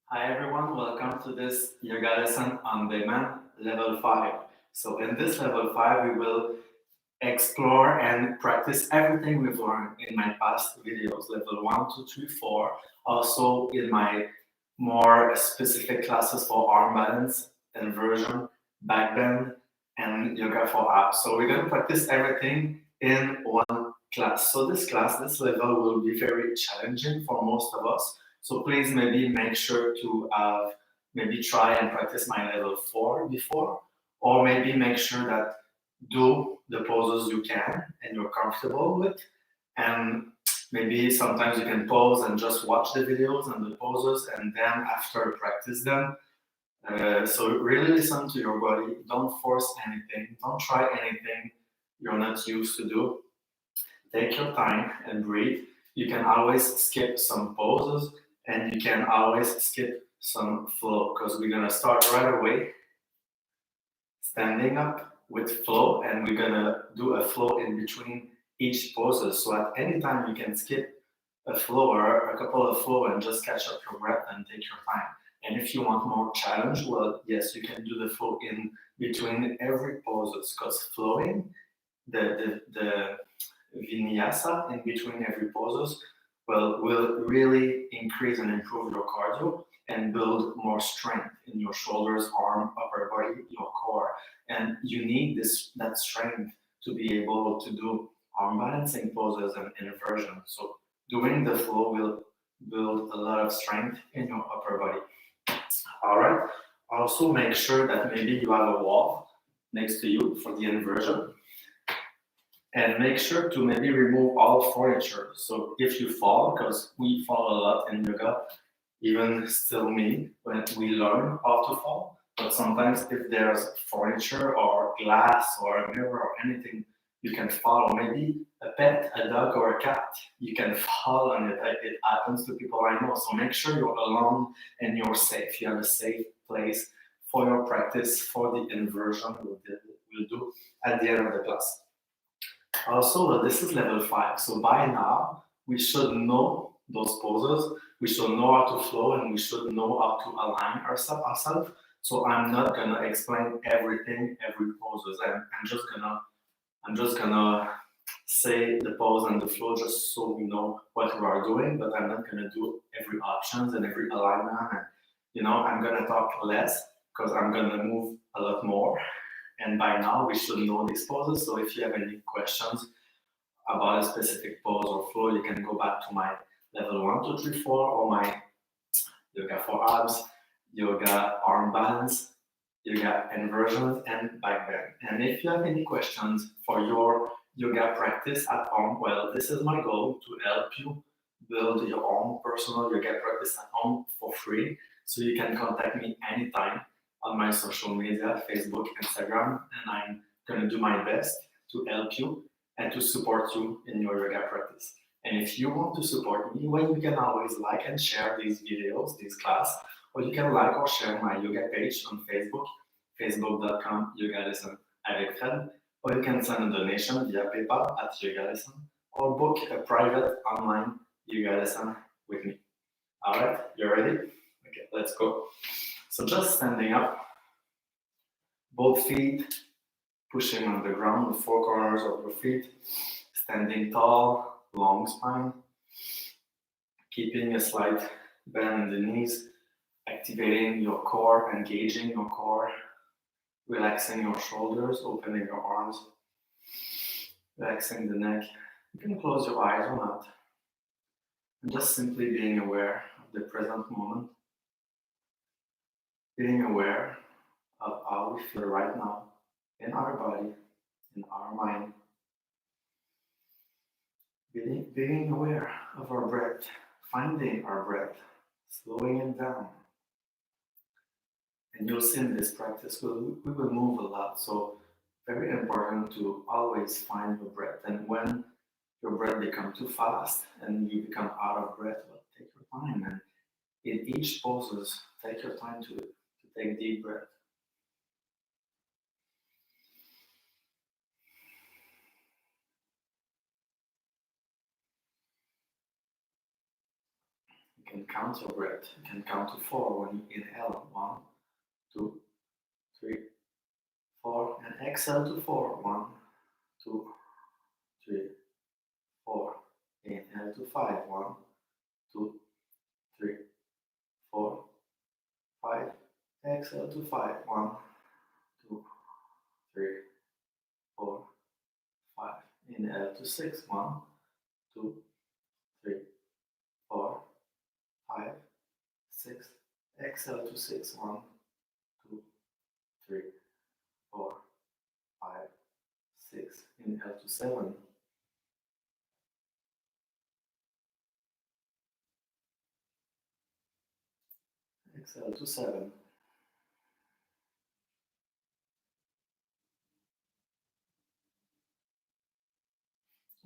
Hi everyone, welcome to this yoga lesson on demand level 5. So in this level 5 we will explore and practice everything we've learned in my past videos, level 1, 2, 3, 4. Also in my more specific classes for arm balance, inversion, backbend, and yoga for abs. So we're going to practice everything in one class. So this level will be very challenging for most of us. So please maybe make sure to maybe try and practice my level 4 before, or maybe make sure that do the poses you can and you're comfortable with, and maybe sometimes you can pause and just watch the videos and the poses and then after practice them. So really listen to your body, don't force anything, don't try anything you're not used to do. Take your time and breathe. You can always skip some poses and you can always skip some flow, because we're gonna start right away standing up with flow, and we're gonna do a flow in between each poses. So at any time you can skip a flow or a couple of flow and just catch up your breath and take your time. And if you want more challenge, well, yes, you can do the flow in between every poses, because flowing, the vinyasa in between every poses, well, will really increase and improve your cardio and build more strength in your shoulders, arm, upper body, your core. And you need that strength to be able to do arm balancing poses and inversion. So doing the flow will build a lot of strength in your upper body. All right. Also make sure that maybe you have a wall next to you for the inversion. And make sure to maybe remove all furniture. So if you fall, because we fall a lot in yoga, even still me, when we learn how to fall, but sometimes if there's furniture or glass or a mirror or anything, you can fall, or maybe a pet, a dog or a cat, you can fall on it. It happens to people I know. So make sure you're alone and you're safe. You have a safe place for your practice, for the inversion we'll do at the end of the class. Also, this is level 5. So by now, we should know those poses. We should know how to flow and we should know how to align ourselves. So I'm not gonna explain everything, every poses. I'm just gonna say the pose and the flow just so we know what we are doing, but I'm not gonna do every options and every alignment. And I'm gonna talk less because I'm gonna move a lot more. And by now, we should know these poses. So if you have any questions about a specific pose or flow, you can go back to my level 1, 2, 3, 4, or my yoga for abs, yoga arm balance, yoga inversions, and back bend. And if you have any questions for your yoga practice at home, well, this is my goal to help you build your own personal yoga practice at home for free. So you can contact me anytime on my social media, Facebook, Instagram, and I'm going to do my best to help you and to support you in your yoga practice. And if you want to support me, well, you can always like and share these videos, this class, or you can like or share my yoga page on Facebook, facebook.com yogalesson avec Fred, or you can send a donation via PayPal at yogalesson, or book a private online yoga lesson with me. All right, you ready? Okay, let's go. So just standing up, both feet pushing on the ground, the four corners of your feet, standing tall, long spine, keeping a slight bend in the knees, activating your core, engaging your core, relaxing your shoulders, opening your arms, relaxing the neck. You can close your eyes or not, and just simply being aware of the present moment, being aware of how we feel right now in our body, in our mind, being aware of our breath, finding our breath, slowing it down. And you'll see in this practice, we will move a lot. So very important to always find your breath. And when your breath becomes too fast and you become out of breath, well, take your time. And in each poses, take your time to take deep breath. can count your breath. You can count to 4 when you inhale. 1, 2, 3, 4, and exhale to 4. 1, 2, 3, 4. Inhale to 5. 1, 2, 3, 4, 5. Exhale to 5. 1, 2, 3, 4, 5. Inhale to 6. 1, 2, 3, 4, 5, 6. Exhale to 6. 1, 2, 3, 4, 5, 6. Inhale to 7. Exhale to 7.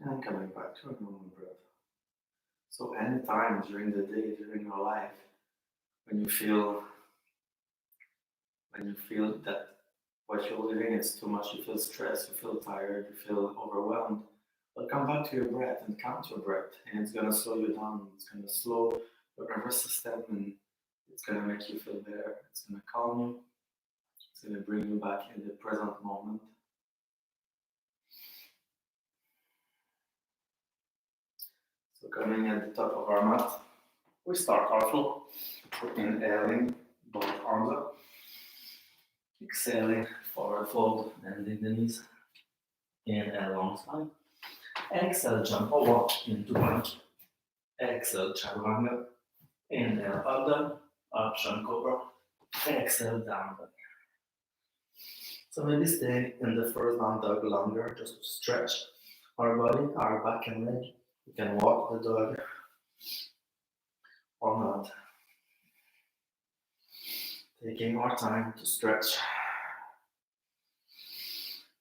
And coming back to a normal breath. So anytime during the day, during your life, when you feel that what you're living is too much, you feel stressed, you feel tired, you feel overwhelmed, but come back to your breath and count your breath, and it's gonna slow you down. It's gonna slow your nervous system, and it's gonna make you feel better. It's gonna calm you. It's gonna bring you back in the present moment. So coming at the top of our mat, we start our flow. Inhaling, both arms up. Exhaling, forward fold, bending the knees. Inhale, long spine. Exhale, jump or walk into plank. Exhale, chaturanga. Inhale, up dog, option cobra. Exhale, down dog. So maybe stay in the first down dog longer, just to stretch our body, our back and leg. You can walk the dog or not. Taking our time to stretch.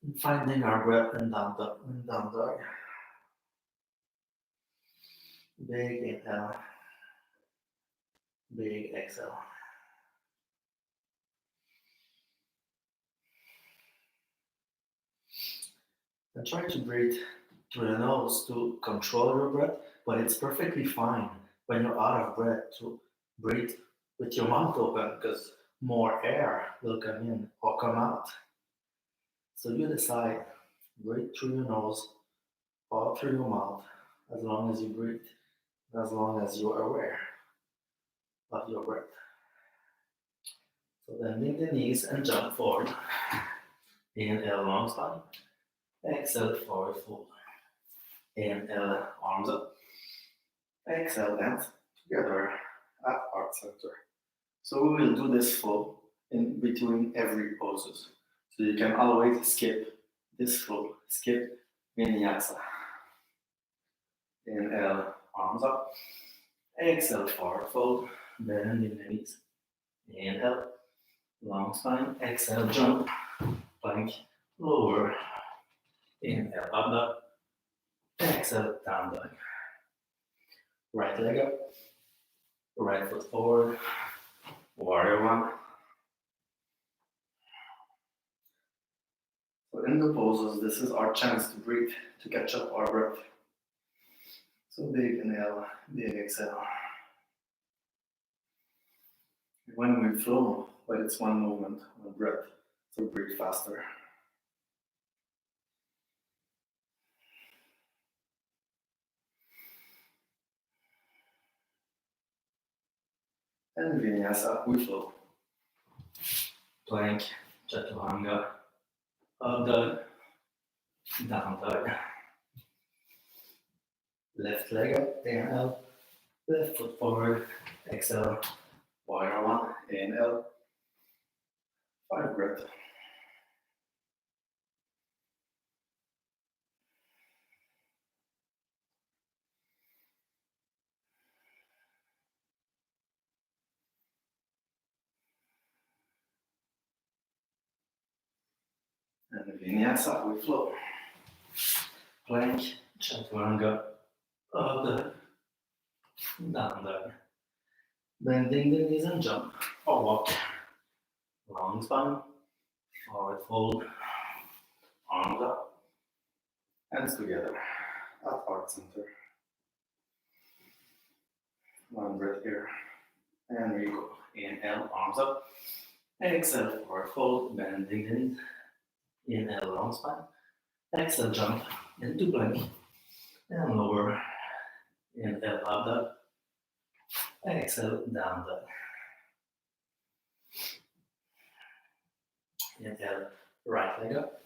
And finding our breath in down dog. Big inhale. Big exhale. And try to breathe through the nose to control your breath, but it's perfectly fine when you're out of breath to breathe with your mouth open because more air will come in or come out. So you decide, breathe through your nose or through your mouth as long as you breathe, as long as you are aware of your breath. So bending the knees and jump forward. Inhale, long spine. Exhale, forward fold. Inhale, arms up. Exhale, hands together at heart center. So we will do this flow in between every poses. So you can always skip this flow, skip vinyasa. Inhale, arms up. Exhale, forward fold, bending the knees. Inhale, long spine. Exhale, jump, plank, lower. Inhale, up dog. Exhale, down dog. Right leg up, right foot forward, warrior one. So in the poses, this is our chance to breathe, to catch up our breath. So big inhale, big exhale. When we flow, but it's one movement, one breath, so breathe faster. And vinyasa, we flow. Plank, chaturanga, up dog, down dog. Left leg up, inhale, left foot forward, exhale, warrior one, inhale, 5 breath. And vinyasa, we flow. Plank, chaturanga, up dog, down dog. Bending the knees and jump or walk. Long spine, forward fold, arms up, hands together at heart center. One breath here. And we go. Inhale, arms up. Exhale, forward fold, bending the knees. Inhale, long spine. Exhale, jump into plank. And lower. Inhale, up dog. Exhale, down dog. Inhale, right leg up.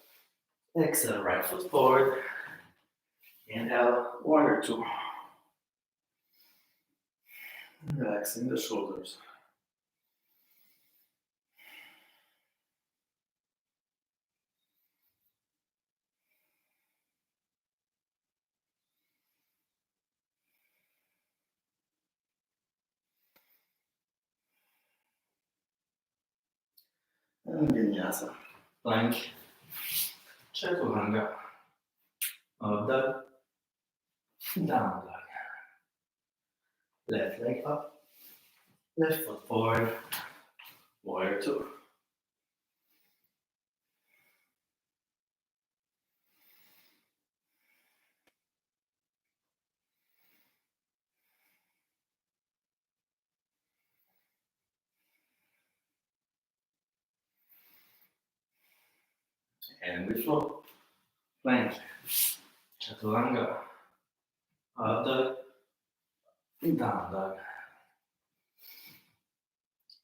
Exhale, right foot forward. Inhale, warrior two. Relaxing the shoulders. And vinyasa. Plank. Chaturanga. Up dog. Down dog. Left leg up. Left foot forward. Warrior two. And we flow. Plank. Chaturanga. Up dog. Down dog.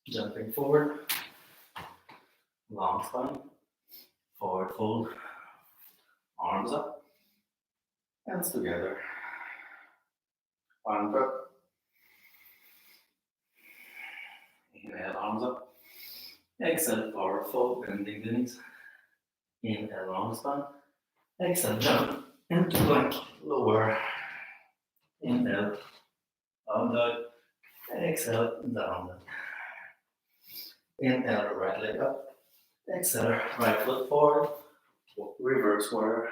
Jumping forward. Long spine. Forward fold. Arms up. Hands together. One breath. Inhale, arms up. Exhale, forward fold, bending the knees. Inhale, long spine. Exhale, jump into plank. Lower. Inhale, up dog. Exhale, down dog. Inhale, right leg up. Exhale, right foot forward. Reverse warrior.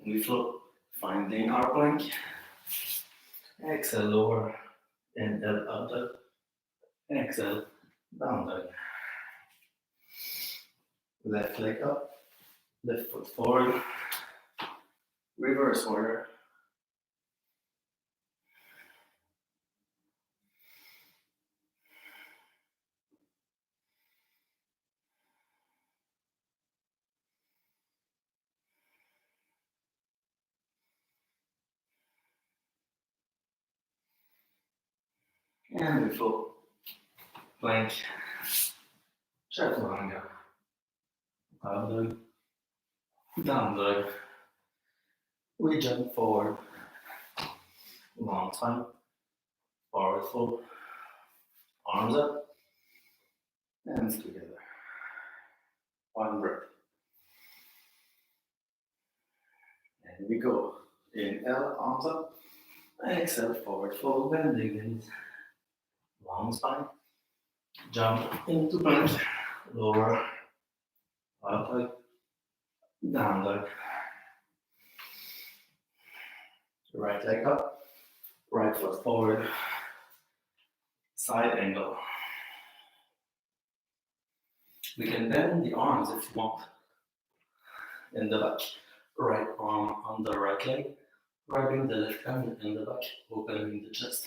We float, finding our plank. Exhale, lower. Inhale, up dog. Exhale, down dog. Left leg up. Left foot forward. Reverse warrior. And we float. Plank. Chaturanga. Up dog. Down dog. We jump forward. Long spine. Forward fold. Arms up. Hands together. One breath. And we go. Inhale, arms up. Exhale, forward fold, bending the knees. Long spine. Jump into plank. Lower. Up dog. Down dog. Right leg up. Right foot forward. Side angle. We can bend the arms if you want. In the back. Right arm on the right leg. Rubbing the left hand in the back, opening the chest.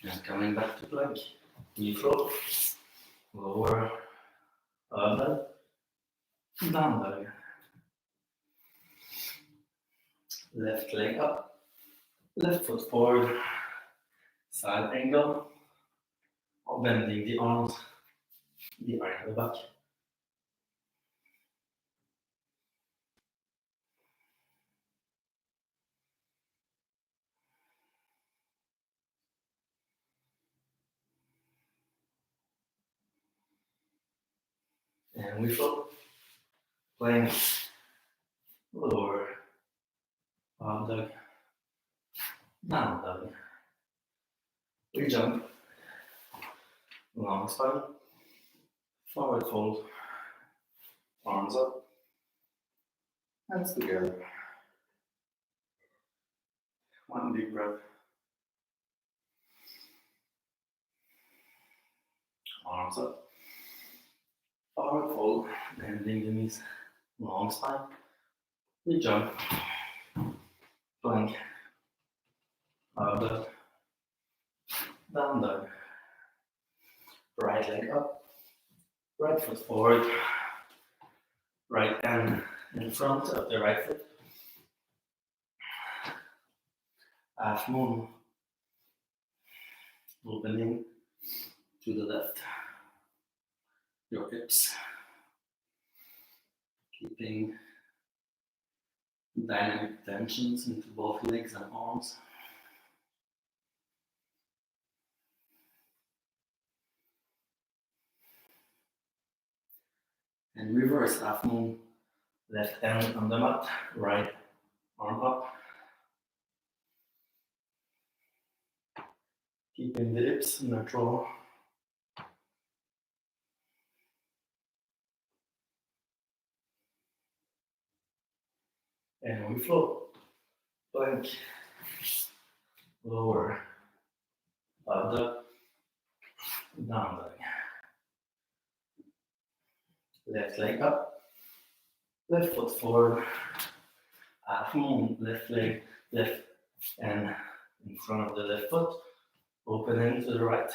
And coming back to plank. Knee float. Lower. Up dog. Down dog. Left leg up. Left foot forward. Side angle. Or bending the arms behind the back. And we float. Plank. Lower. Up dog. down dog. We jump, long spine, forward fold, arms up, hands together. One big breath. Arms up, forward fold, bending the knees, long spine. We jump, plank, up dog, down dog. Right leg up, right foot forward, right hand in front of the right foot. Half moon, opening to the left. Your hips, keeping dynamic tensions into both legs and arms. And reverse half moon, left hand on the mat, right arm up. Keeping the hips neutral. And we float. Plank, lower, up dog, down dog. Left leg up, left foot forward, half moon, left leg, left and in front of the left foot, opening to the right.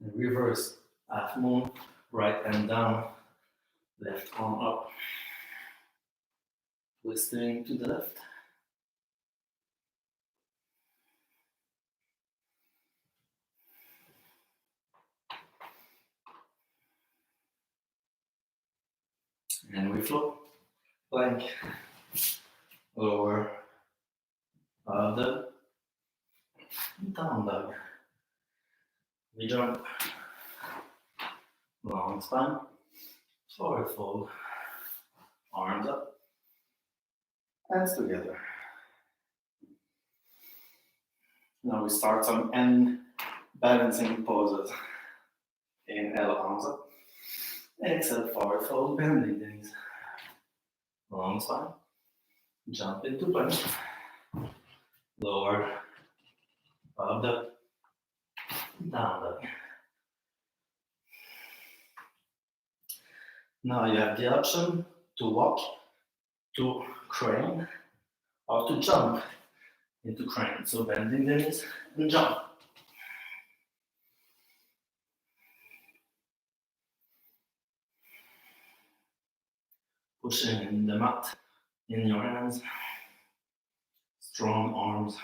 And reverse, half moon, right hand down, left arm up, twisting to the left. And we float, plank, lower, up dog, down dog. We jump, long spine, forward fold, arms up, hands together. Now we start some end balancing poses. Inhale, arms up. Exhale, forward fold, bending the knees. Long spine. Jump into plank. Lower, up dog, down dog. Now you have the option to walk, to crane, or to jump into crane. So bending the knees and jump. Pushing in the mat in your hands. Strong arms.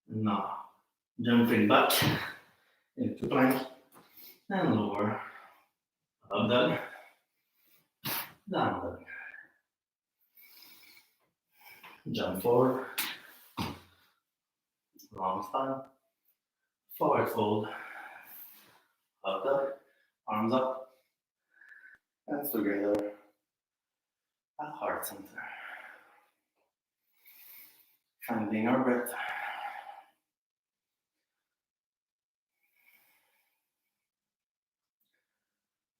Now jumping back into plank and lower. Up dog, down dog. Jump forward, long spine, forward fold, up dog, arms up, hands together at heart center. Finding our breath.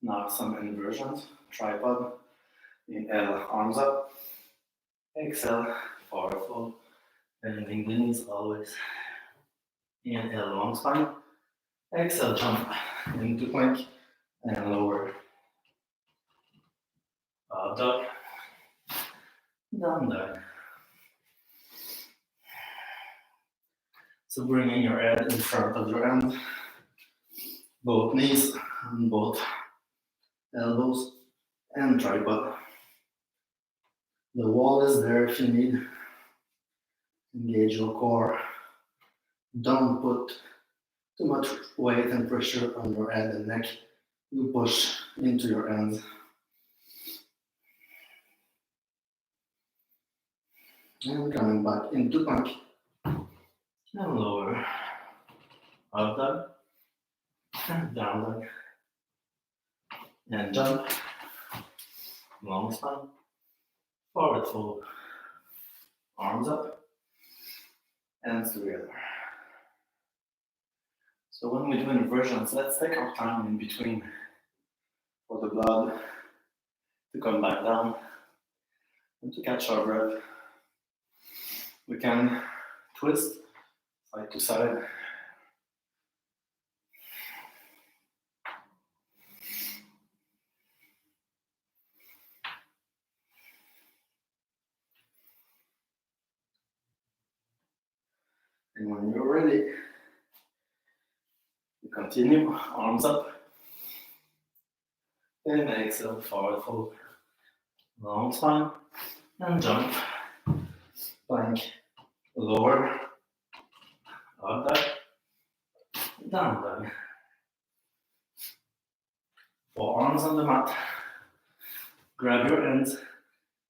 Now some inversions, tripod. Inhale, arms up. Exhale, forward fold. Bending the knees always. Inhale, long spine. Exhale, jump into plank and lower. Up dog, down dog. So bringing your head in front of your hand, both knees and both elbows and tripod. The wall is there if you need. Engage your core. Don't put too much weight and pressure on your head and neck. You push into your hands. And coming back into plank. And lower. Up dog. And down dog. And jump. Long spine. Forward fold. Arms up. Hands together. So when we do inversions, let's take our time in between for the blood to come back down and to catch our breath. We can twist side to side. And when you're ready, you continue, arms up. And exhale, forward fold. Long spine. And jump. Plank. Lower. Up dog. Down dog. Forearms on the mat. Grab your hands.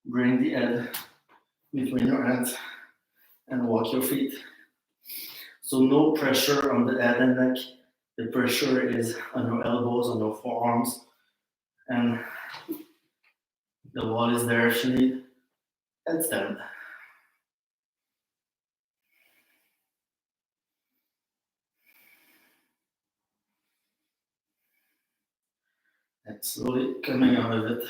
Bring the head between your hands. And walk your feet. So no pressure on the head and neck. The pressure is on your elbows, on your forearms. And the wall is there if you need. Headstand. And slowly coming out of it.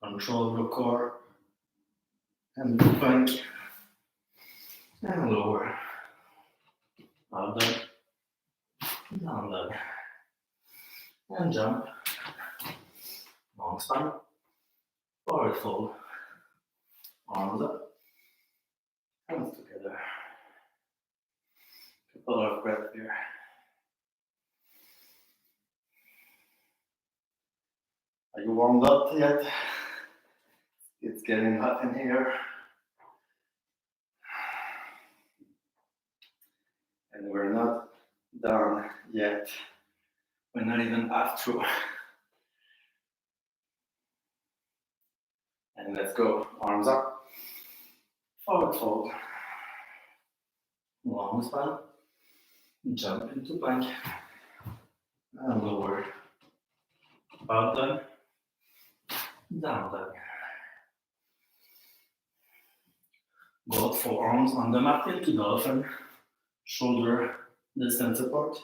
Control your core. And plank. And lower. Up dog. Down dog. And jump. Long spine. Forward fold. Arms up. Hands together. Couple of breath here. Are you warmed up yet? It's getting hot in here. And we're not done yet. We're not even half through. And let's go. Arms up. Forward fold. Long spine. Jump into plank. And lower. Up dog. Down dog. Both forearms on the mat into dolphin. Shoulder distance apart.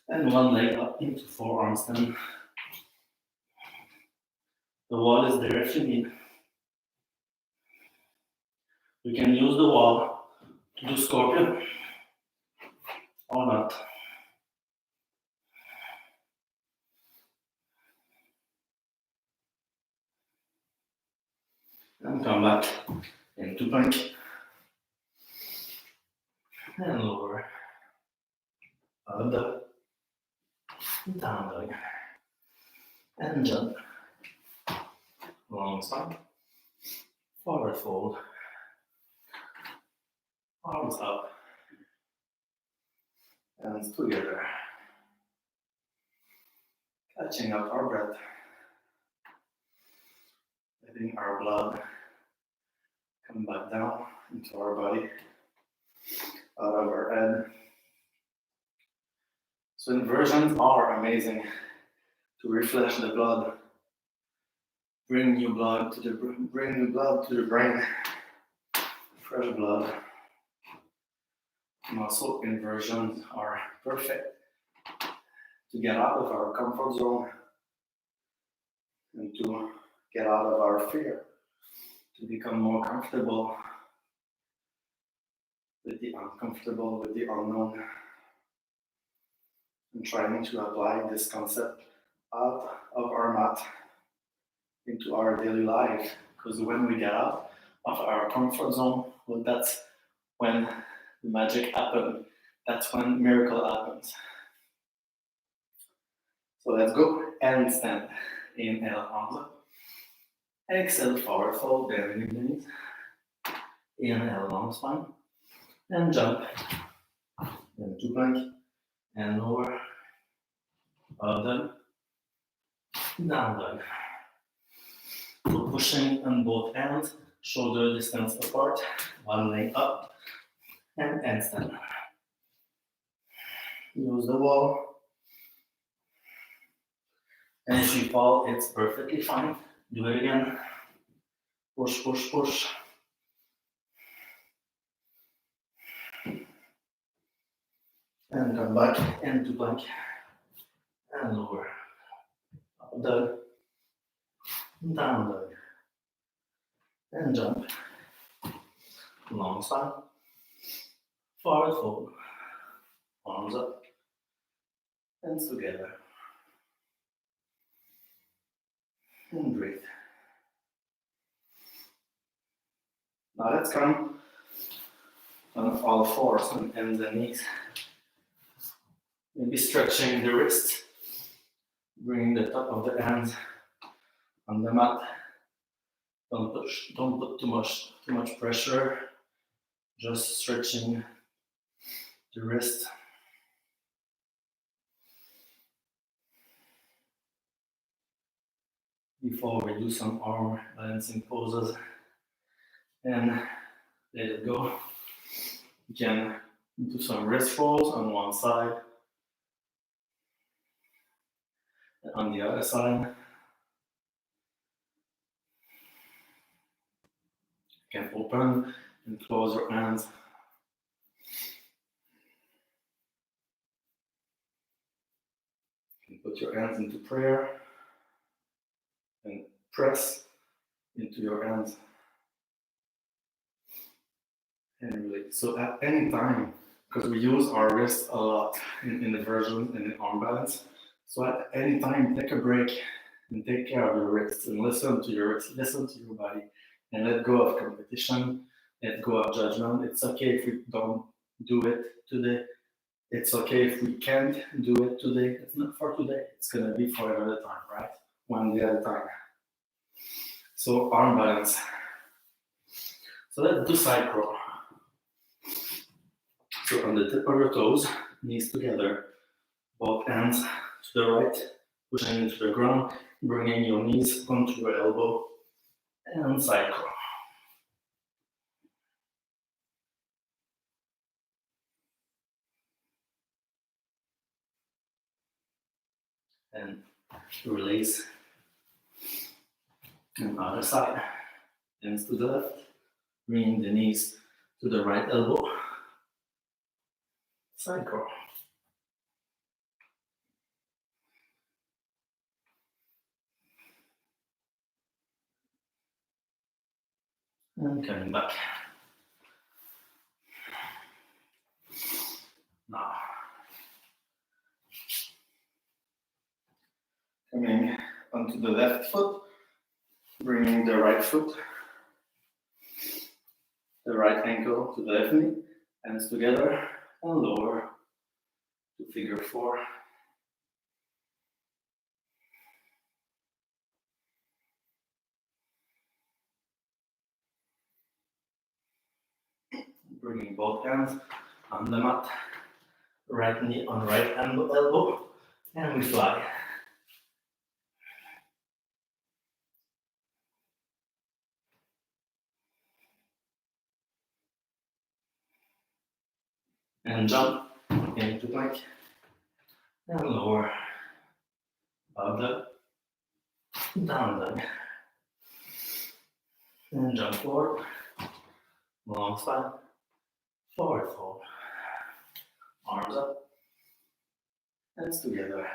And one leg up into forearm stand. The wall is there if you need. You can use the wall to do scorpion or not. And come back into plank. And lower. Up dog. Down dog. And jump. Long spine. Forward fold. Arms up. Hands together. Catching up our breath. Letting our blood come back down into our body, out of our head. So inversions are amazing to refresh the blood, bring new blood to the brain, fresh blood. Muscle inversions are perfect to get out of our comfort zone and to get out of our fear, to become more comfortable with the uncomfortable, with the unknown, and trying to apply this concept out of our mat into our daily life. Because when we get out of our comfort zone, well, that's when the magic happens. That's when miracle happens. So let's go. And stand. Inhale, arms up. Exhale, forward fold, bending the knees. Inhale, long spine. And jump. Into plank. And lower. Up dog. Down dog. So pushing on both ends shoulder distance apart, one leg up, and handstand. Use the wall. And if you fall, it's perfectly fine. Do it again. Push, push, push. And come back into plank. And lower. Up dog. Down dog. And jump. Long side. Forward fold. Arms up. Hands together. And breathe. Now let's come on all fours and bend the knees. Maybe stretching the wrist. Bringing the top of the hands on the mat. Don't put too much pressure. Just stretching the wrist. Before we do some arm balancing poses and let it go. You can do some wrist rolls on one side and on the other side. You can open and close your hands. You can put your hands into prayer and press into your hands. And release. So at any time, because we use our wrists a lot in inversions and in arm balance, so at any time, take a break and take care of your wrists and listen to your wrists, listen to your body, and let go of competition, let go of judgment. It's okay if we don't do it today. It's okay if we can't do it today. It's not for today. It's gonna be for another time, right? One day at a time. So arm balance. So let's do side crawl. So on the tip of your toes, knees together, both hands to the right, pushing into the ground, bringing your knees onto your elbow, and side crawl. And release. And other side, hands to the left, bringing the knees to the right elbow, side crawl. And coming back. Now, coming onto the left foot, bringing the right foot, the right ankle to the left knee, hands together, and lower to figure four. Bringing both hands on the mat, right knee on right elbow, and we fly. And jump into plank, and lower, up dog, down dog, and jump forward, long spine, forward fold, arms up, hands together,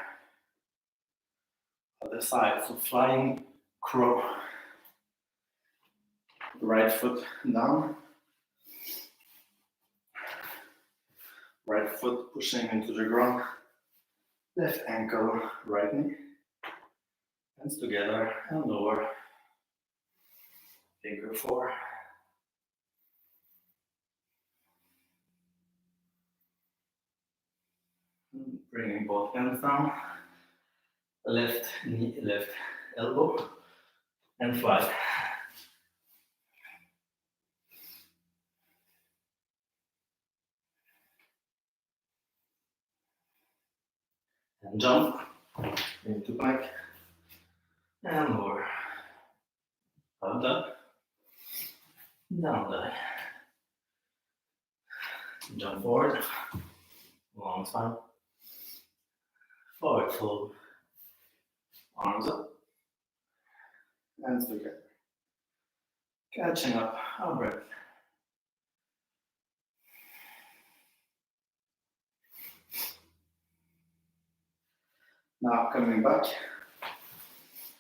other side, so flying crow, right foot down, right foot pushing into the ground, left ankle, right knee, hands together, and lower, figure four. Bringing both hands down, left knee, left elbow, and fly. And jump into plank, and lower, up dog, down dog. Jump forward, long spine, forward fold, arms up, hands together. Catching up our breath. Now coming back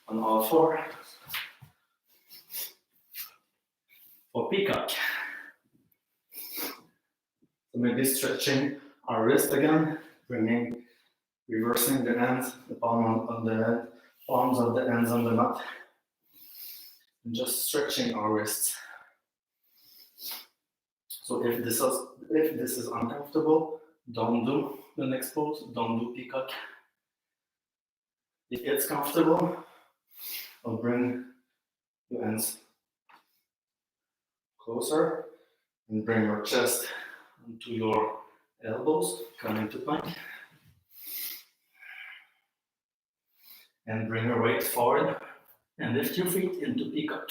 on all four for peacock. So maybe stretching our wrist again, reversing the ends, the palms of the ends on the mat, and just stretching our wrists. So if this is uncomfortable, don't do the next pose, don't do peacock. If it's comfortable, I'll bring your hands closer and bring your chest onto your elbows, come into plank. And bring your weight forward and lift your feet into peacock.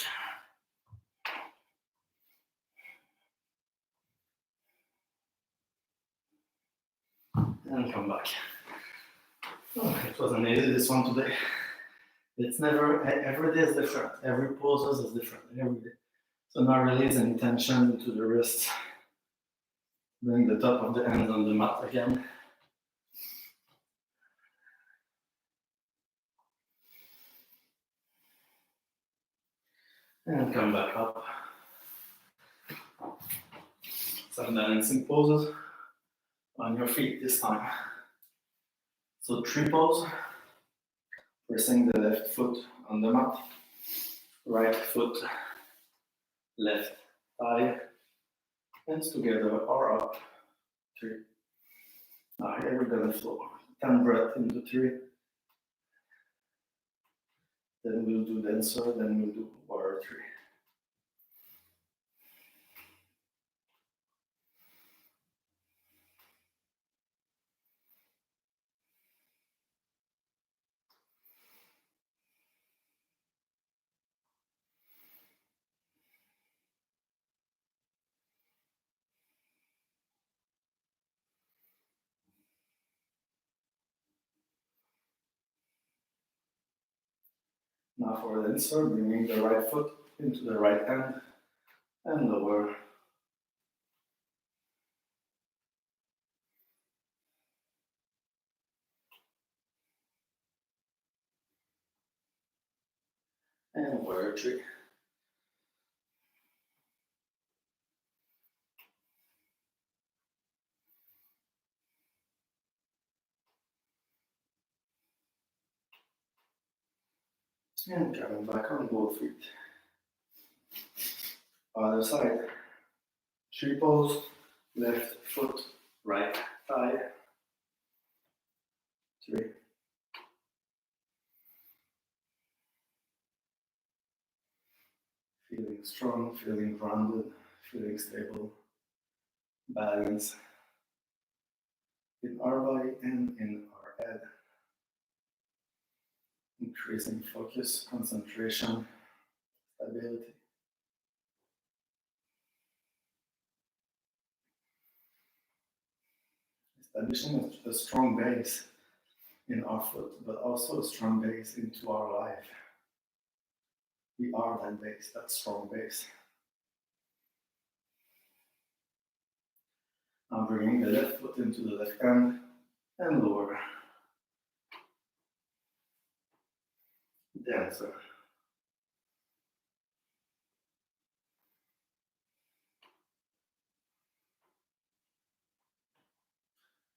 And come back. Oh, it wasn't easy, this one today. It's never, every day is different. Every pose is different every day. So now release any tension into the wrists. Bring the top of the hands on the mat again. And come back up. Some balancing poses on your feet this time. So 3 poses. Pressing the left foot on the mat. Right foot, left thigh. Hands together or up. 3. Now here we're gonna flow. 10 breath into 3. Then we'll do dancer, then we'll do warrior 3. Now for the dancer, bringing the right foot into the right hand and lower. And warrior 3. And coming back on both feet. Other side. 3 pose, left foot, right thigh. 3. Feeling strong, feeling grounded, feeling stable, balance in our body and in our head. Increasing focus, concentration, stability. Establishing a strong base in our foot, but also a strong base into our life. We are that base, that strong base. Now bringing the left foot into the left hand and lower. Dancer.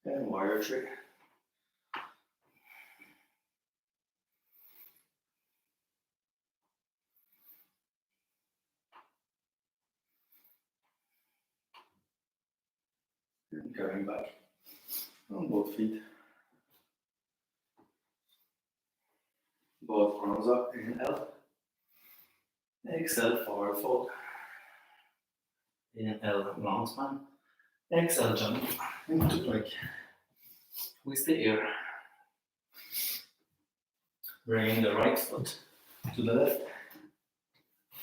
And warrior 3. And coming back on both feet. Both arms up, inhale. Exhale, forward fold. Inhale, long spine. Exhale, jump into plank. We stay here. Bringing the right foot to the left.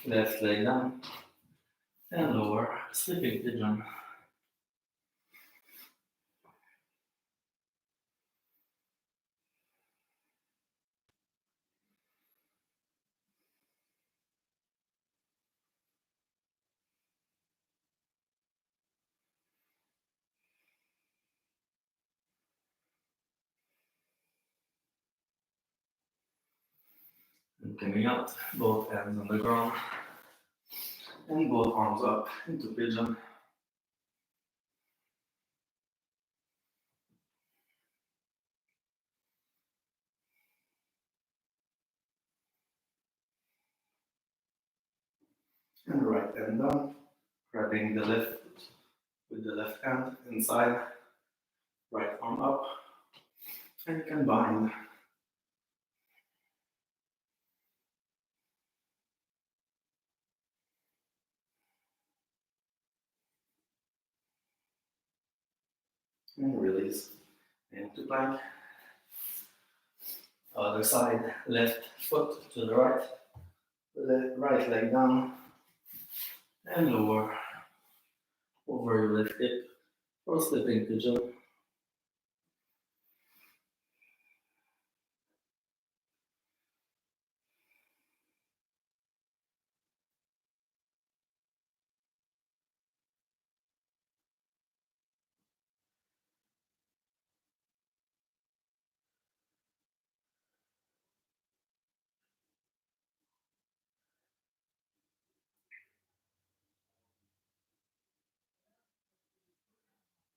Left leg down. and lower, sleeping pigeon. And coming out, both hands on the ground, and both arms up into pigeon. And right hand down, grabbing the left foot with the left hand inside, right arm up, and you can bind. And release into plank. Other side, left foot to the right, right leg down, and lower over your left hip for sleeping pigeon.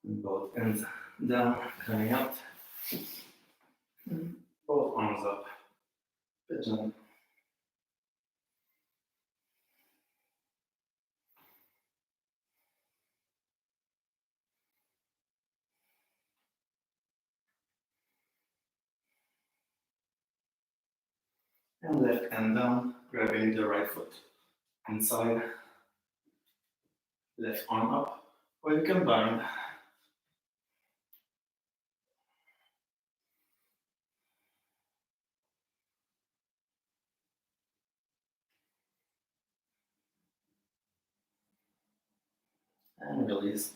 And both ends down, coming out. Both arms up, pigeon. And left hand down, grabbing the right foot inside, left arm up, or you can bind. And release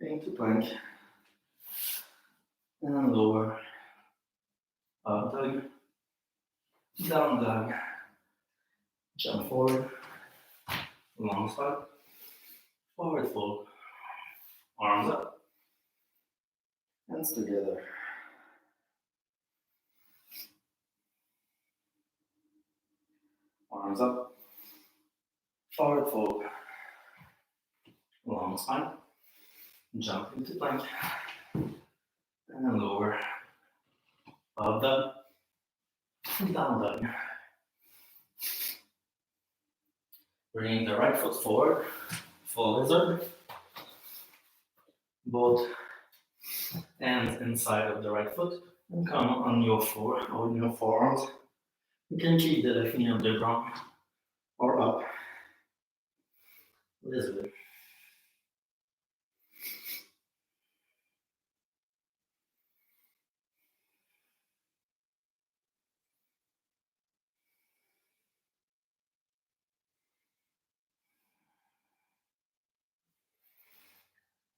into plank. And lower, up dog, down dog, jump forward, long side, forward fold, arms up, hands together. Arms up, forward fold, long spine, jump into plank, and lower, up dog, down dog. Bringing the right foot forward, full lizard, both hands inside of the right foot, and come on your forearms. You can keep the left knee on the ground or up, lizard.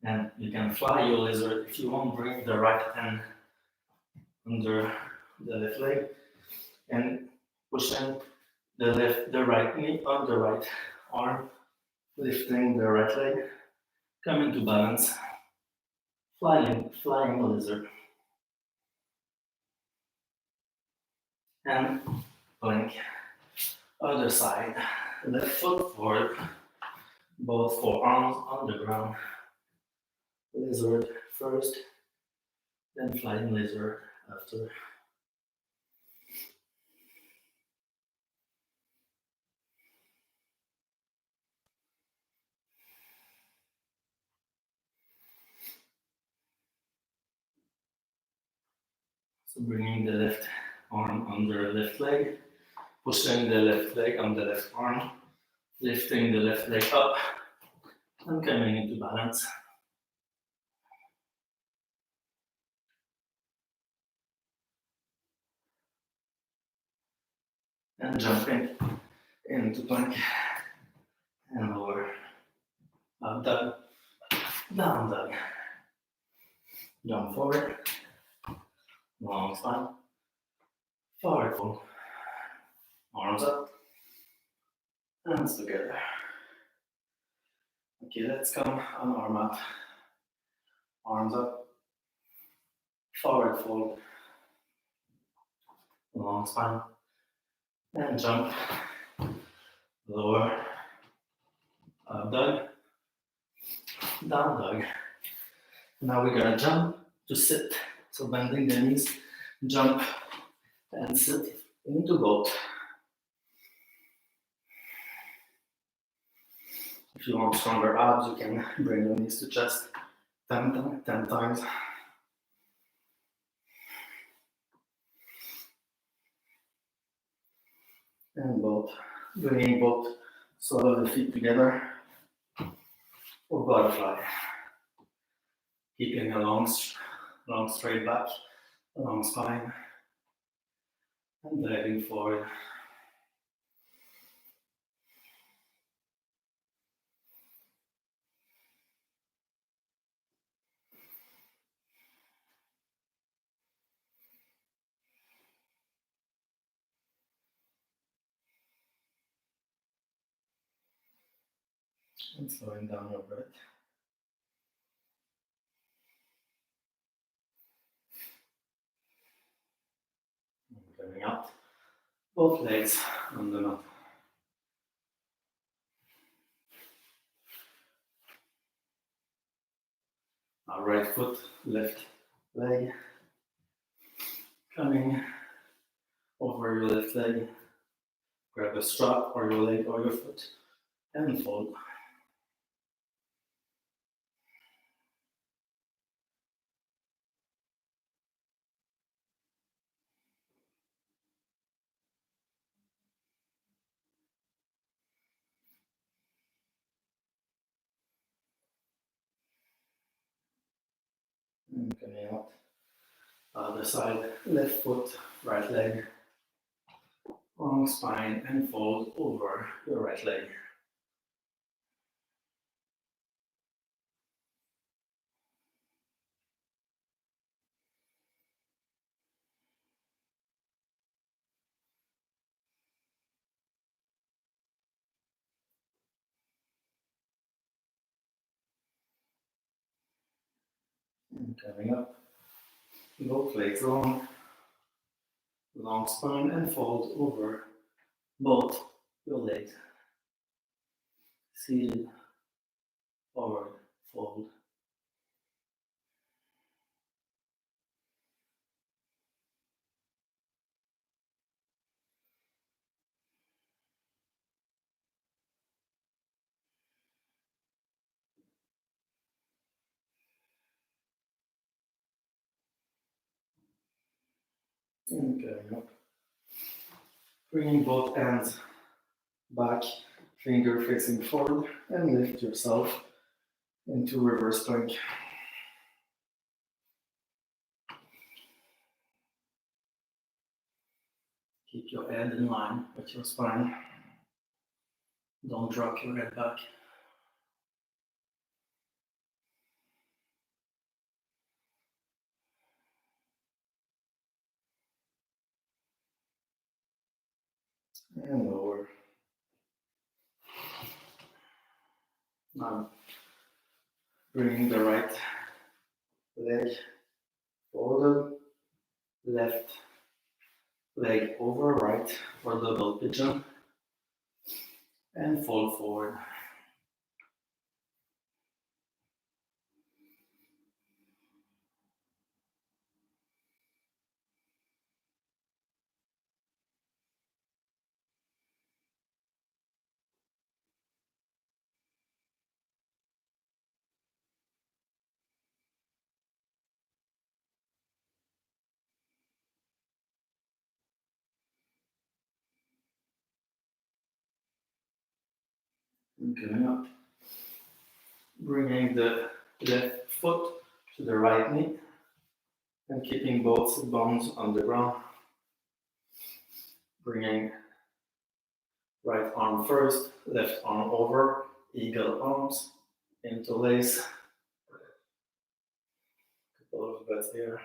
And you can fly your lizard if you want. Bring the right hand under the left leg and push in the right knee on the right arm, lifting the right leg, come into balance, flying lizard, and plank. Other side, left foot forward, both forearms on the ground, lizard first, then flying lizard after. So bringing the left arm under the left leg, pushing the left leg on the left arm, lifting the left leg up, and coming into balance. And jumping into plank and lower. Up dog, down dog. Jump forward, long spine, forward fold, arms up, hands together. Okay, let's come on our mat. Arms up, forward fold, long spine, and jump, lower, up dog, down dog. Now we're gonna jump to sit. So bending the knees, jump and sit into boat. If you want stronger abs, you can bring your knees to chest 10 times. And both, bringing both soles of the feet together or butterfly. Keeping a long straight back, a long spine, and diving forward. And slowing down your breath. And coming up, both legs on the mat. Our right foot, left leg, coming over your left leg. Grab a strap or your leg or your foot and fold. And coming out. Other side, left foot, right leg, long spine, and fold over your right leg. And coming up, both legs long, long spine, and fold over both your legs. Seated, forward, fold. And coming up. Bringing both hands back, finger facing forward, and lift yourself into reverse plank. Keep your head in line with your spine. Don't drop your head back. And lower. Now, bringing the right leg forward, left leg over right for double pigeon, and fold forward. And coming up, bringing the left foot to the right knee, and keeping both bones on the ground. Bringing right arm first, left arm over, eagle arms, interlace. A couple of breaths here.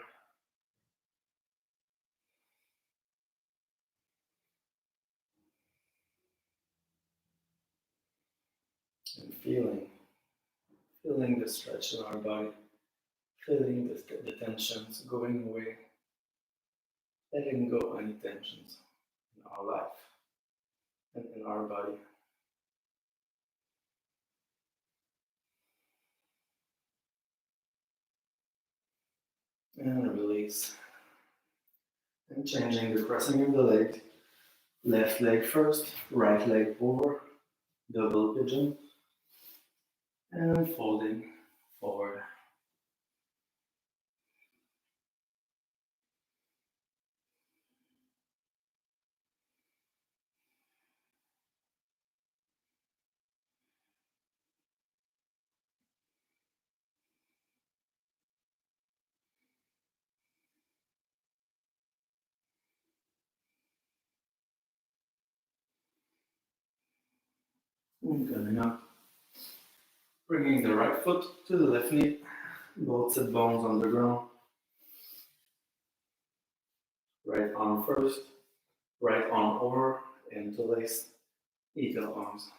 And feeling the stretch in our body, feeling the tensions going away, letting go any tensions in our life and in our body. And release. And changing the crossing of the leg. Left leg first, right leg over, double pigeon, and folding forward. And coming up, bringing the right foot to the left knee, both sit bones on the ground. Right arm first, right arm over, interlace, eagle arms.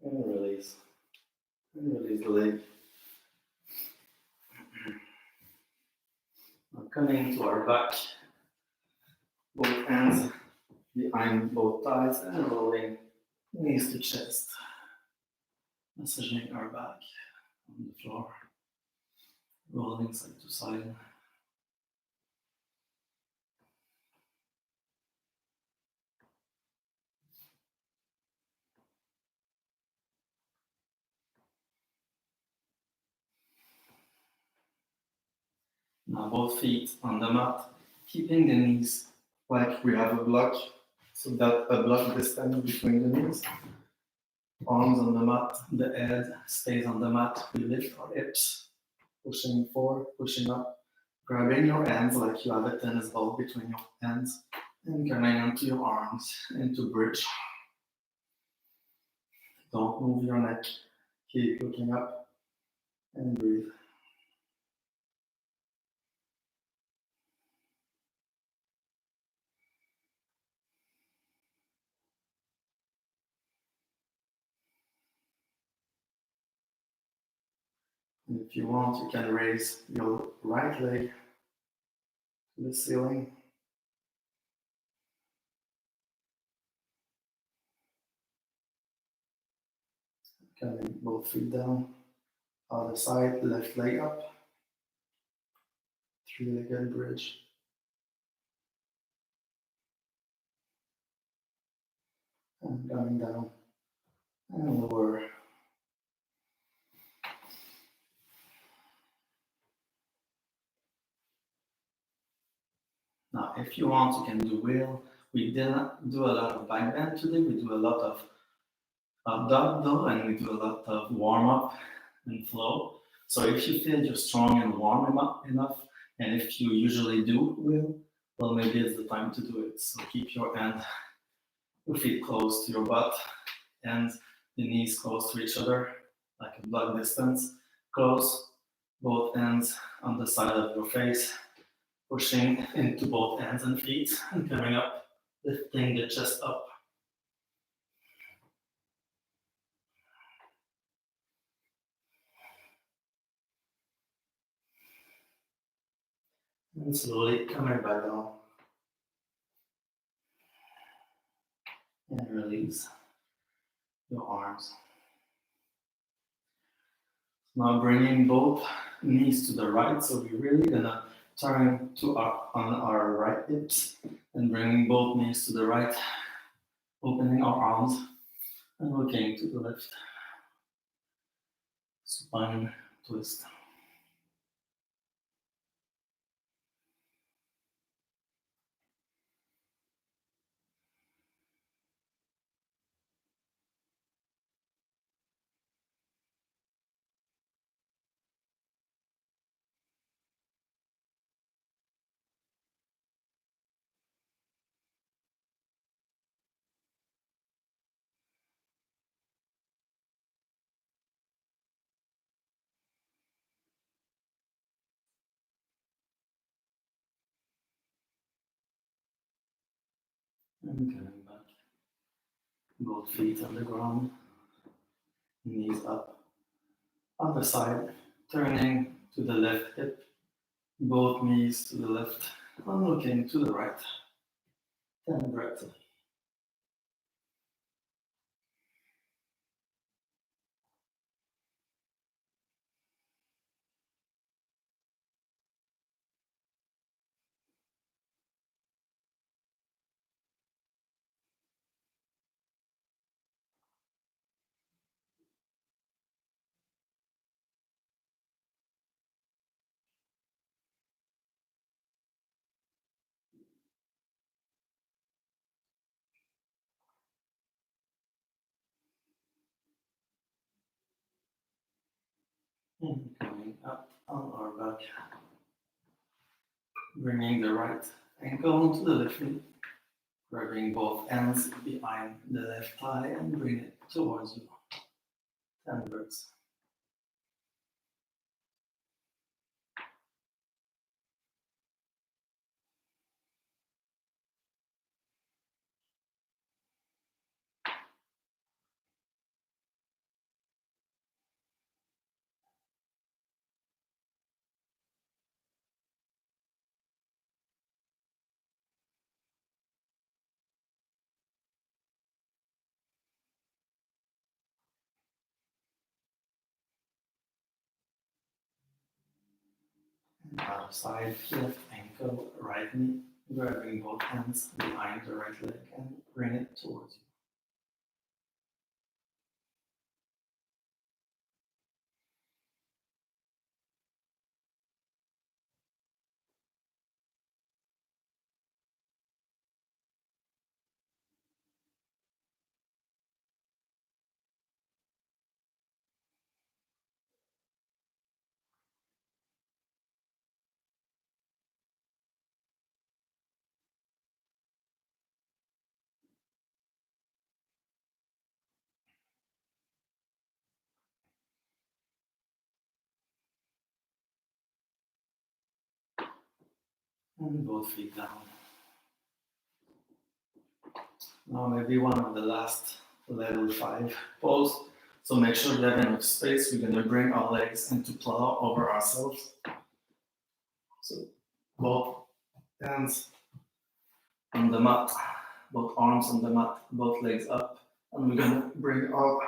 And release. And release the leg. Now coming to our back, both hands behind both thighs and rolling knees to chest. Massaging our back on the floor, rolling side to side. Now both feet on the mat, keeping the knees like we have a block, so that a block distance between the knees. Arms on the mat, the head stays on the mat. We lift our hips, pushing forward, pushing up, grabbing your hands like you have a tennis ball between your hands, and coming onto your arms into bridge. Don't move your neck. Keep looking up and breathe. And if you want, you can raise your right leg to the ceiling. Coming both feet down. Other side, left leg up. Three-legged bridge. And coming down and lower. Now, if you want, you can do wheel. We didn't do a lot of back bend today. We do a lot of dog though, and we do a lot of warm up and flow. So if you feel you're strong and warm enough, and if you usually do wheel, well, maybe it's the time to do it. So keep your feet close to your butt, and the knees close to each other, like a blood distance. Close, both hands on the side of your face, pushing into both hands and feet, and coming up, lifting the chest up. And slowly coming back down. And release your arms. Now bringing both knees to the right, so we're really gonna turn on our right hips And bringing both knees to the right, opening our arms and looking to the left. Spine twist. And coming back. Both feet on the ground, knees up. Other side, turning to the left hip, both knees to the left, and looking to the right. 10 breaths. And coming up on our back, bringing the right ankle to the left knee, grabbing both hands behind the left thigh and bring it towards you. 10 breaths. Other side, left ankle, right knee, grabbing both hands behind the right leg and bring it towards you. And both feet down. Now maybe one of the last level 5 pose. So make sure you have enough space. We're going to bring our legs into plow over ourselves. So both hands on the mat, both arms on the mat, both legs up. And we're going to bring our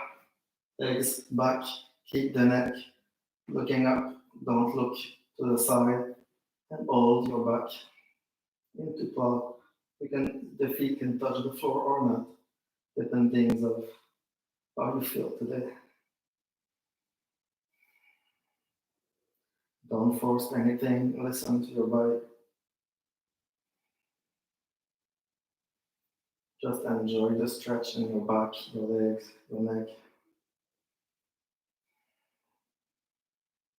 legs back, keep the neck looking up, don't look to the side, and hold your back into plow. The feet can touch the floor or not, depending on how you feel today. Don't force anything, listen to your body. Just enjoy the stretch in your back, your legs, your neck.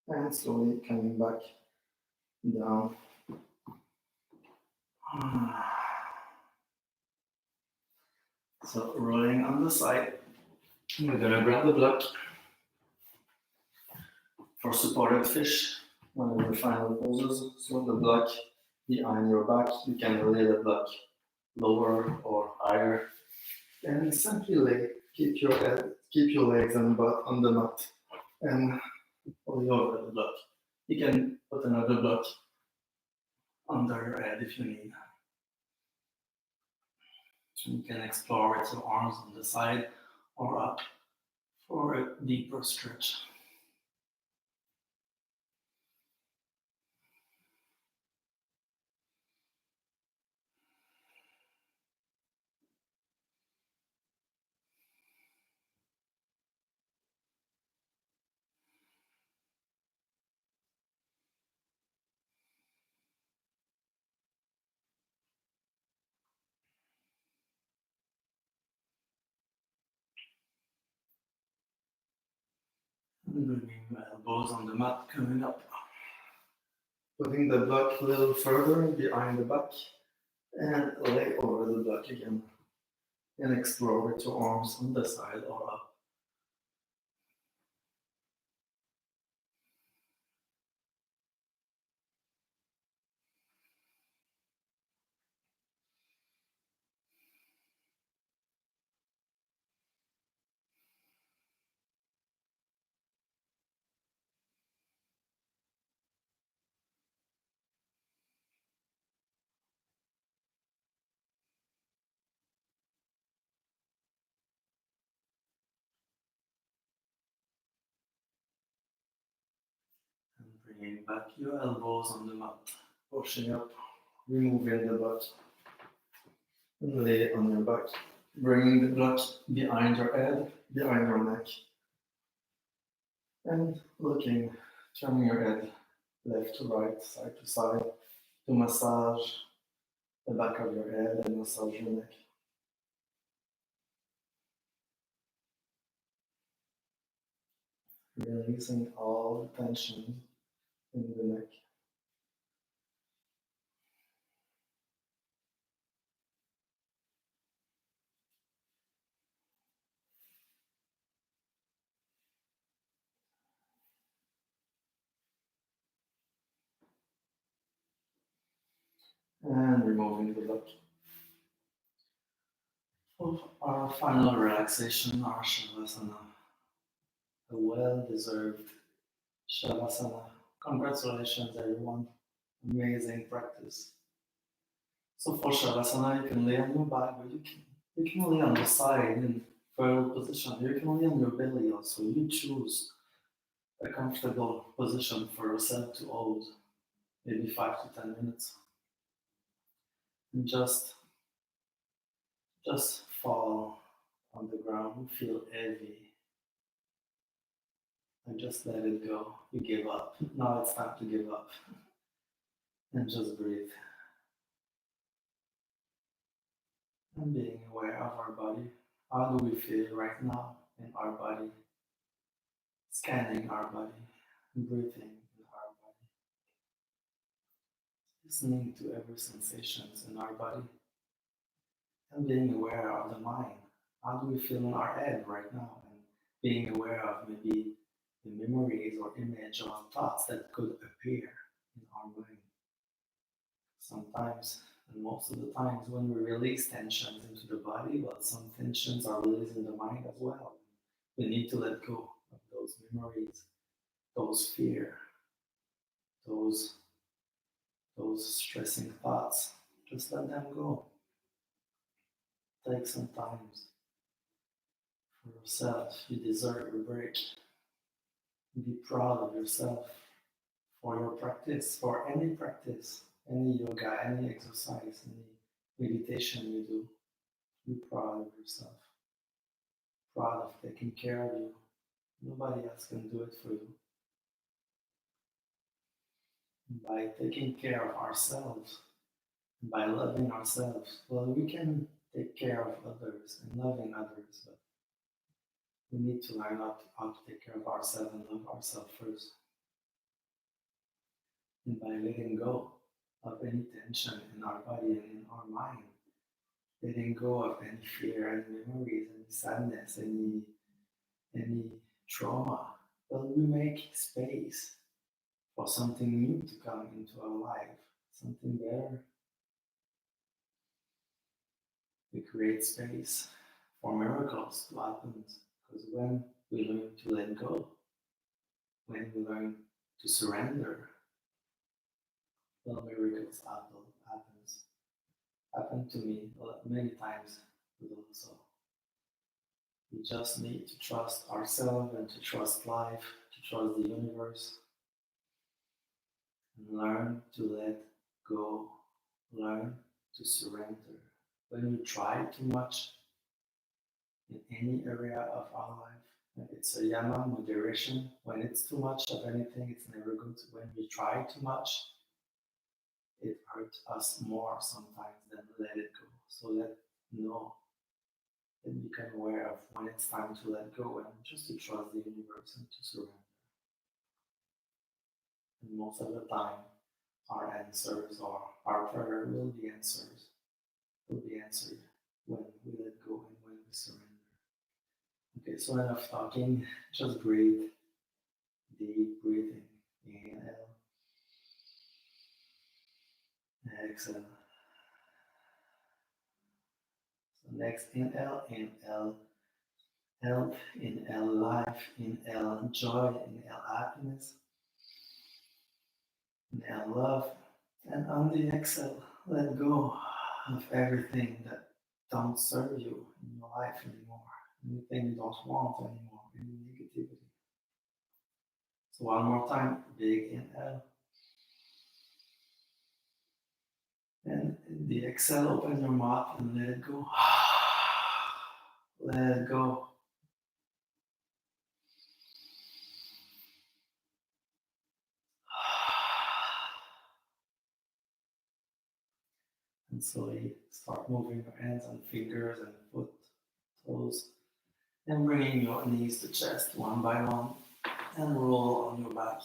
And slowly coming back down. So rolling on the side, we're gonna grab the block for supported fish. One of the final poses. So the block behind your back, you can lay the block lower or higher. And simply keep your head, keep your legs and butt on the mat and hold over the block. You can put another block under your head if you need. You can explore with your arms on the side or up for a deeper stretch. Bringing my elbows on the mat, coming up. Putting the block a little further behind the back and lay over the block again. And explore with your arms on the side or up. And bringing back your elbows on the mat. Pushing up, removing the butt. And lay it on your back. Bringing the block behind your head, behind your neck. And looking, turning your head left to right, side to side, to massage the back of your head and massage your neck. Releasing all the tension in the neck. And removing the block. For our final relaxation, our Shavasana. A well-deserved Shavasana. Congratulations, everyone. Amazing practice. So for Shavasana, you can lay on your back, but you can lay on the side in fetal position. You can lay on your belly also. You choose a comfortable position for yourself to hold, maybe 5 to 10 minutes. And just fall on the ground, feel heavy. And just let it go. You give up. Now it's time to give up. And just breathe. And being aware of our body. How do we feel right now in our body? Scanning our body, breathing in our body. Listening to every sensations in our body. And being aware of the mind. How do we feel in our head right now? And being aware of maybe the memories or image or thoughts that could appear in our mind. Sometimes, and most of the times, when we release tensions into the body, well, some tensions are released in the mind as well. We need to let go of those memories, those fear, those stressing thoughts. Just let them go. Take some time for yourself. You deserve a break. Be proud of yourself for your practice, for any practice, any yoga, any exercise, any meditation you do. Be proud of yourself. Proud of taking care of you. Nobody else can do it for you. By taking care of ourselves, by loving ourselves, well, we can take care of others and loving others, but we need to learn how to take care of ourselves and love ourselves first. And by letting go of any tension in our body and in our mind, letting go of any fear, any memories, any sadness, any trauma, well, we make space for something new to come into our life, something better. We create space for miracles to happen, because when we learn to let go, when we learn to surrender, well, miracles happened to me many times also. We just need to trust ourselves and to trust life, to trust the universe, and learn to let go, learn to surrender. When we try too much in any area of our life, it's a yama, moderation. When it's too much of anything, it's never good. When we try too much, it hurts us more sometimes than let it go. So let know and become aware of when it's time to let go and just to trust the universe and to surrender. And most of the time, our answers or our prayer will be answered when we let go and when we surrender. Okay, so enough talking, just breathe, deep breathing, inhale, exhale. So next inhale, health, inhale life, inhale joy, inhale happiness, inhale love, and on the exhale, let go of everything that don't serve you in your life anymore, anything you don't want anymore, any negativity. So one more time, big inhale. And in the exhale, open your mouth and let it go. Let it go. And slowly start moving your hands and fingers and foot, toes, and bringing your knees to chest one by one and roll on your back.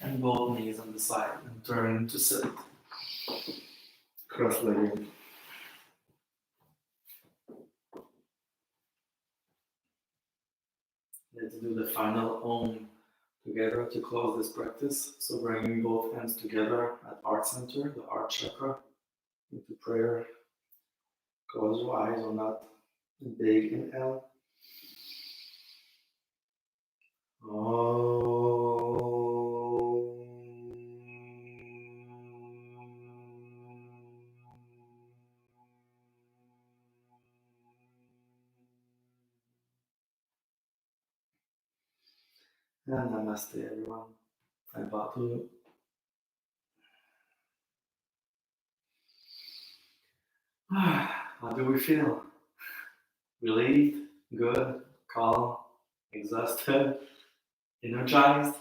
And both knees on the side and turn to sit. Cross-legged. Let's do the final Om together to close this practice. So bringing both hands together at heart center, the heart chakra, into prayer. Close your eyes on that big inhale. And namaste, everyone. I bow to you. How do we feel? Relieved, good, calm, exhausted, energized?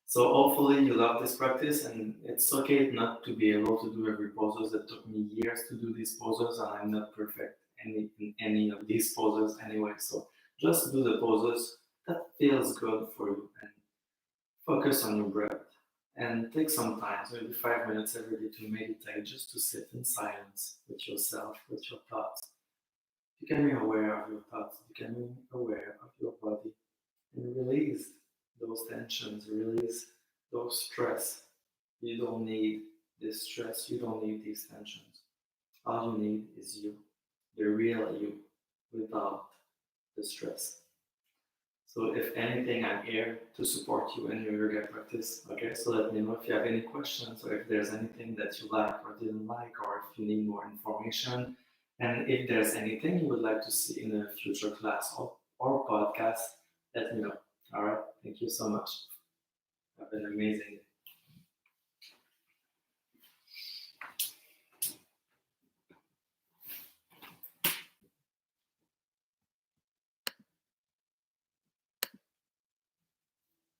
So hopefully you love this practice, and it's okay not to be able to do every poses. It took me years to do these poses, and I'm not perfect in any of these poses anyway. So just do the poses that feels good for you and focus on your breath. And take some time, so maybe 5 minutes every day to meditate, just to sit in silence with yourself, with your thoughts. Becoming aware of your thoughts, becoming aware of your body, and release those tensions, release those stress. You don't need this stress, you don't need these tensions. All you need is you, the real you, without the stress. So if anything, I'm here to support you in your yoga practice. Okay, so let me know if you have any questions or if there's anything that you like or didn't like, or if you need more information. And if there's anything you would like to see in a future class or podcast, let me know. All right, thank you so much. Have an amazing day.